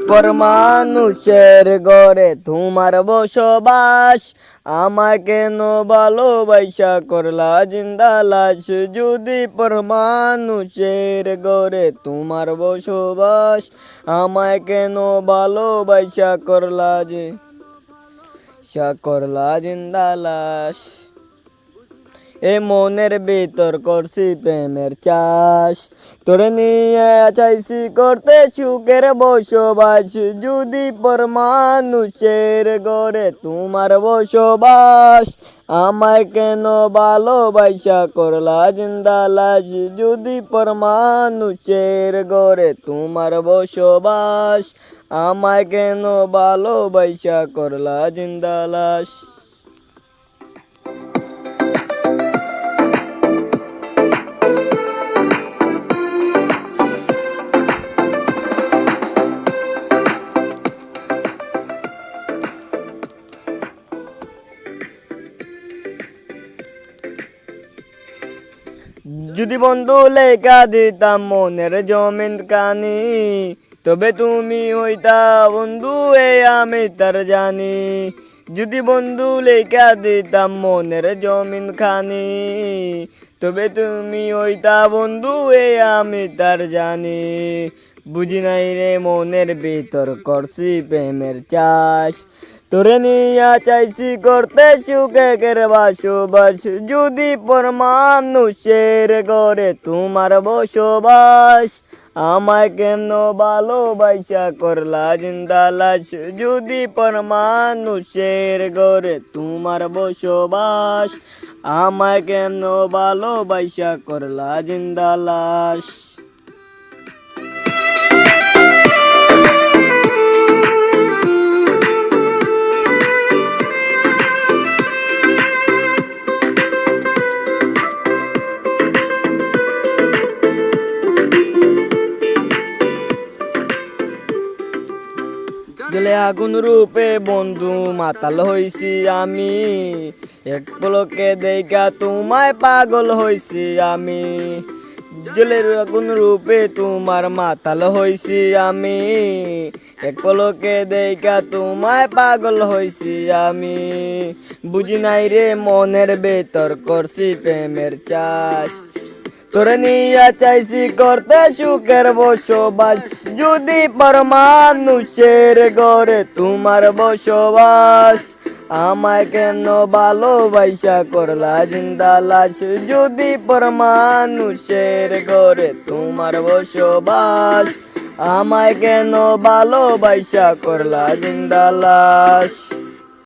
পর মানুষের ঘরে তোমার বসবাস, আমায় কেন ভালোবাসা করলা জিন্দা লাশ। যদি পর মানুষের ঘরে তোমার বসবাস, আমায় কেন ভালোবাসা করলা জিন্দা লাশ। এ মনের ভিতর করছি প্রেমের চাষ, তোরে নিয়ে চাইছি করতে সুখের বসবাস। যদি পর মানুষের ঘরে তোমার বসবাস, আমায় কেন ভালোবাসা করলা জিন্দা লাশ। যদি পর মানুষের ঘরে তোমার বসবাস, আমায় কেন ভালোবাসা করলা জিন্দা লাশ। যদি বন্ধু লেখা দিতাম মনের জমিন কানি, তবে তুমি হইতা বন্ধু এ আমি তার জানি। যদি বন্ধু লেখা দিতাম মনের জমিন খানি, তবে তুমি হইতা বন্ধু এ আমি তার জানি। বুঝি নাই রে মনের ভিতর করছি প্রেমের চাষ, তোরে নিয়া চাইছি করতে সুখের বসবাস। যদি পর মানুষের ঘরে তোমার বসবাস, আমায় কেন ভালোবাসা করলা জিন্দা লাশ। যদি পর মানুষের ঘরে তোমার বসবাস, আমায় কেন ভালোবাসা করলা জিন্দা লাশ। জলে আগুন রূপে বন্ধু মাতাল হইছি আমি, এক পলকে দেখা তোমায় পাগল হইছি আমি। জলের আগুন রূপে তোমার মাতাল হইছি আমি, এক পলকে দেখা তোমায় পাগল হইছি আমি। বুঝি নাই রে মনের ভেতর করছি প্রেমের চাষ, তোরে নিয়া চাইছি করতে সুখের বসবাস। যদি পর মানুষের ঘরে তোমার বসবাস, আমায় কেন ভালোবাসা করলা জিন্দা লাশ। যদি পর মানুষের ঘরে তোমার বসবাস, আমায় কেন ভালোবাসা করলা জিন্দা লাশ।